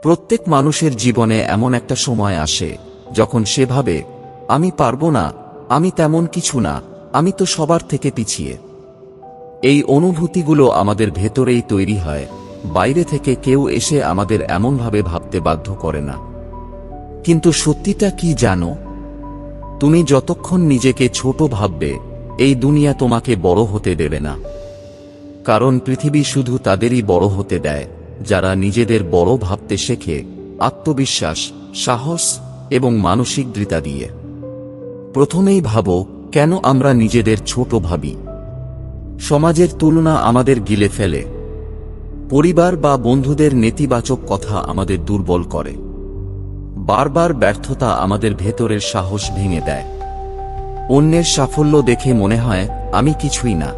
প্রত্যেক মানুষের জীবনে এমন একটা সময় আসে যখন সে ভাবে, আমি পারবো না, আমি তেমন কিছু না, আমি তো সবার থেকে পিছিয়ে। এই অনুভূতিগুলো আমাদের ভেতরেই তৈরি হয়, বাইরে থেকে কেউ এসে আমাদের এমনভাবে ভাবতে বাধ্য করে না। কিন্তু সত্যিটা কি জানো? তুমি যতক্ষণ নিজেকে ছোট ভাববে, এই দুনিয়া তোমাকে বড় হতে দেবে না। কারণ পৃথিবী শুধু তাদেরই বড় হতে দেয় যারা নিজেদের বড় ভাবতে শেখে, আত্মবিশ্বাস, সাহস এবং মানসিক দৃঢ়তা দিয়ে। প্রথমেই ভাবো, কেন আমরা নিজেদের ছোট ভাবি? সমাজের তুলনা আমাদের গিলে ফেলে। পরিবার বা বন্ধুদের নেতিবাচক কথা আমাদের দুর্বল করে। বারবার ব্যর্থতা আমাদের ভেতরের সাহস ভেঙে দেয়। অন্যের সাফল্য দেখে মনে হয় আমি কিছুই না।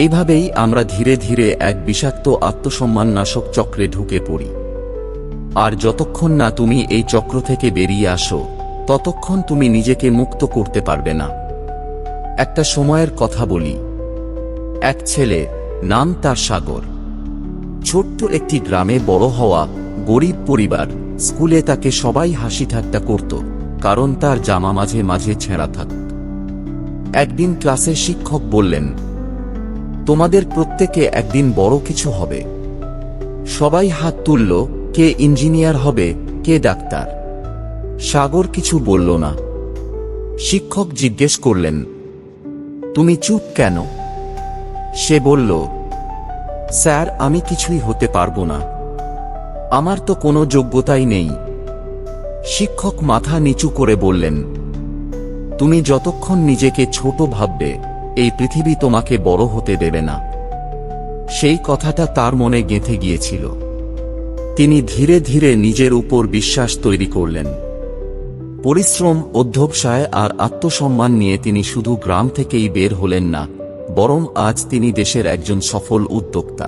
এইভাবেই আমরা ধীরে ধীরে এক বিষাক্ত আত্মসম্মান নাশক চক্রে ঢুকে পড়ি। আর যতক্ষণ না তুমি এই চক্র থেকে বেরিয়ে আসো, ততক্ষণ তুমি নিজেকে মুক্ত করতে পারবে না। একটা সময়ের কথা বলি। এক ছেলে, নাম তার সাগর। ছোট্ট একটি গ্রামে বড় হওয়া, গরিব পরিবার। স্কুলে তাকে সবাই হাসি ঠাট্টা করত, কারণ তার জামা মাঝে মাঝে ছেঁড়া থাকত। একদিন ক্লাসে শিক্ষক বললেন, তোমাদের প্রত্যেকে একদিন বড় কিছু হবে। সবাই হাত তুলল, কে ইঞ্জিনিয়ার হবে, কে ডাক্তার। সাগর কিছু বলল না। শিক্ষক জিজ্ঞেস করলেন, তুমি চুপ কেন? সে বলল, স্যার, আমি কিছুই হতে পারবো না, আমার তো কোনো যোগ্যতাই নেই। শিক্ষক মাথা নিচু করে বললেন, তুমি যতক্ষণ নিজেকে ছোট ভাববে, এই পৃথিবী তোমাকে বড় হতে দেবে না। সেই কথাটা তার মনে গেঁথে গিয়েছিল। তিনি ধীরে ধীরে নিজের উপর বিশ্বাস তৈরি করলেন। পরিশ্রম, অধ্যবসায় আর আত্মসম্মান নিয়ে তিনি শুধু গ্রাম থেকেই বের হলেন না, বরং আজ তিনি দেশের একজন সফল উদ্যোক্তা।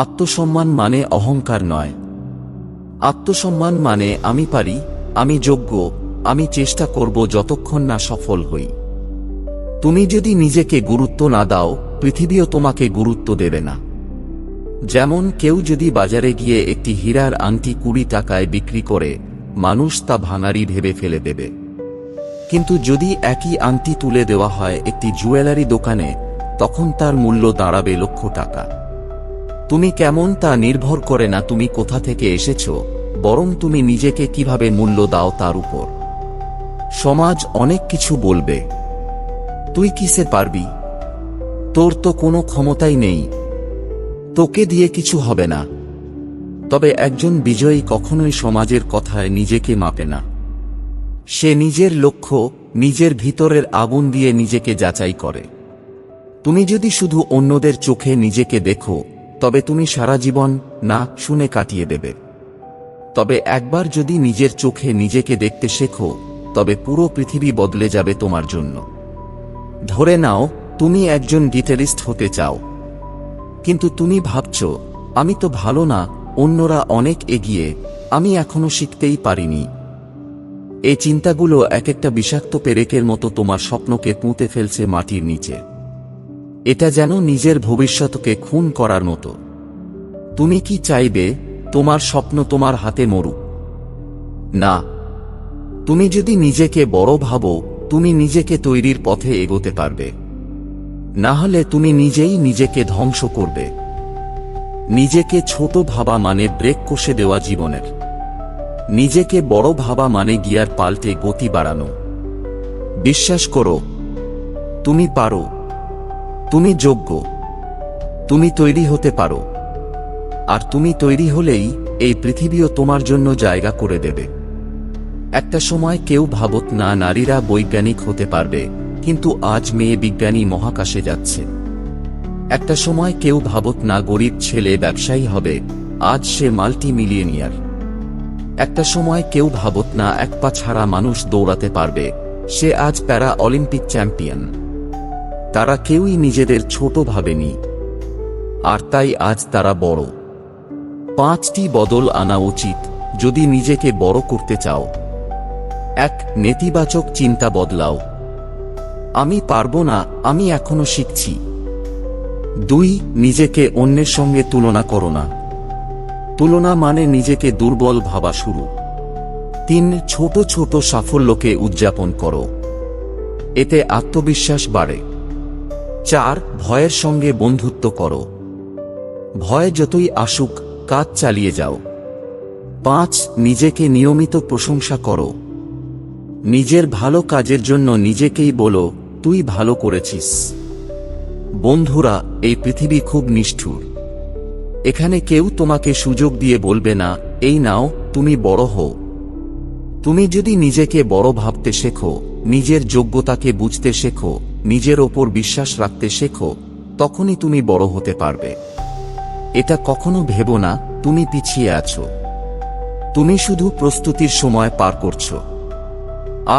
আত্মসম্মান মানে অহংকার নয়। আত্মসম্মান মানে আমি পারি, আমি যোগ্য, আমি চেষ্টা করব যতক্ষণ না সফল হই। তুমি যদি নিজেকে গুরুত্ব না দাও, পৃথিবীও তোমাকে গুরুত্ব দেবে না। যেমন কেউ যদি বাজারে গিয়ে একটি হীরার আংটি 20 টাকায় বিক্রি করে, মানুষ তা ভাঙারি ভেবে ফেলে দেবে। কিন্তু যদি একই আংটি তুলে দেওয়া হয় একটি জুয়েলারি দোকানে, তখন তার মূল্য দাঁড়াবে লক্ষ টাকা। তুমি কেমন তা নির্ভর করে না তুমি কোথা থেকে এসেছো, বরং তুমি নিজেকে কিভাবে মূল্য দাও তার উপর। সমাজ অনেক কিছু বলবে, তুই কিসে পারবি, তোর তো কোনো ক্ষমতাই নেই, তোকে দিয়ে কিছু হবে না। তবে একজন বিজয়ী কখনোই সমাজের কথায় নিজেকে মাপে না। সে নিজের লক্ষ্য, নিজের ভিতরের আগুন দিয়ে নিজেকে যাচাই করে। তুমি যদি শুধু অন্যদের চোখে নিজেকে দেখো, তবে তুমি সারা জীবন না শুনে কাটিয়ে দেবে। তবে একবার যদি নিজের চোখে নিজেকে দেখতে শেখো, তবে পুরো পৃথিবী বদলে যাবে তোমার জন্য। ধরে নাও, তুমি একজন গিটারিস্ট হতে চাও, কিন্তু তুমি ভাবছো, আমি তো ভালো না, অন্যরা অনেক এগিয়ে, আমি এখনো শিখতেই পারিনি। এই চিন্তাগুলো এক একটা বিষাক্ত পেরেকের মতো তোমার স্বপ্নকে পুঁতে ফেলছে মাটির নিচে। এটা যেন নিজের ভবিষ্যৎকে খুন করার মতো। তুমি কি চাইবে তোমার স্বপ্ন তোমার হাতে মরুক? না। তুমি যদি নিজেকে বড় ভাবো, তুমি নিজেকে তৈরির পথে এগোতে পারবে। না হলে তুমি নিজেই নিজেকে ধ্বংস করবে। নিজেকে ছোট ভাবা মানে ব্রেক কষে দেওয়া জীবনের। নিজেকে বড় ভাবা মানে গিয়ার পাল্টে গতি বাড়ানো। বিশ্বাস করো, তুমি পারো, তুমি যোগ্য, তুমি তৈরি হতে পারো। আর তুমি তৈরি হলেই এই পৃথিবীও তোমার জন্য জায়গা করে দেবে। একটা সময় কেউ ভাবত না নারীরা বৈজ্ঞানিক হতে পারবে, কিন্তু আজ মেয়ে বিজ্ঞানী মহাকাশে যাচ্ছে। একটা সময় কেউ ভাবত না গরিব ছেলে ব্যবসায়ী হবে, আজ সে মাল্টি মিলিয়নিয়ার। একটা সময় কেউ ভাবত না এক পা ছাড়া মানুষ দৌড়াতে পারবে, সে আজ প্যারা অলিম্পিক চ্যাম্পিয়ন। তারা কেউই নিজেদের ছোট ভাবেনি, আর তাই আজ তারা বড়। 5টি বদল আনা উচিত যদি নিজেকে বড় করতে চাও। 1. নেতিবাচক চিন্তা বদলাও। আমি পারবো না, আমি এখনো শিখছি। 2. নিজেকে অন্যের সঙ্গে তুলনা করো না। তুলনা মানে নিজেকে দুর্বল ভাবা শুরু। 3 ছোট ছোট সাফল্যকে উদযাপন করো, এতে আত্মবিশ্বাস বাড়ে। 4 ভয়ের সঙ্গে বন্ধুত্ব করো, ভয় যতই আসুক কাজ চালিয়ে যাও। 5 নিজেকে নিয়মিত প্রশংসা করো, নিজের ভালো কাজের জন্য নিজেকেই বলো তুই ভালো করেছিস। বন্ধুরা, এই পৃথিবী খুব নিষ্ঠুর। এখানে কেউ তোমাকে সুযোগ দিয়ে বলবে না এই নাও তুমি বড় হও। তুমি যদি নিজেকে বড় ভাবতে শেখো, নিজের যোগ্যতাকে বুঝতে শেখো, নিজের ওপর বিশ্বাস রাখতে শেখো, তখনই তুমি বড় হতে পারবে। এটা কখনো ভেবো না তুমি পিছিয়ে আছো। তুমি শুধু প্রস্তুতির সময় পার করছো,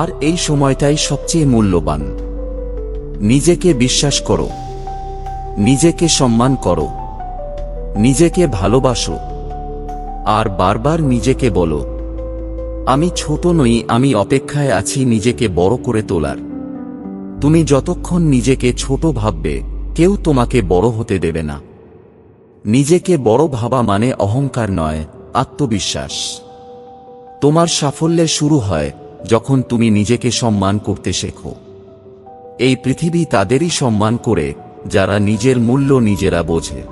আর এই সময়টাই সবচেয়ে মূল্যবান। নিজেকে বিশ্বাস করো, নিজেকে সম্মান করো, নিজেকে ভালোবাসো, আর বারবার নিজেকে বলো আমি ছোট নই, আমি অপেক্ষায় আছি নিজেকে বড় করে তোলার। তুমি যতক্ষণ নিজেকে ছোট ভাববে কেউ তোমাকে বড় হতে দেবে না। নিজেকে বড় ভাবা মানে অহংকার নয়, আত্মবিশ্বাস। তোমার সাফল্যের শুরু হয় যখন তুমি নিজেকে সম্মান করতে শেখো। এই পৃথিবী তাদেরই সম্মান করে যারা নিজের মূল্য নিজেরা বোঝে।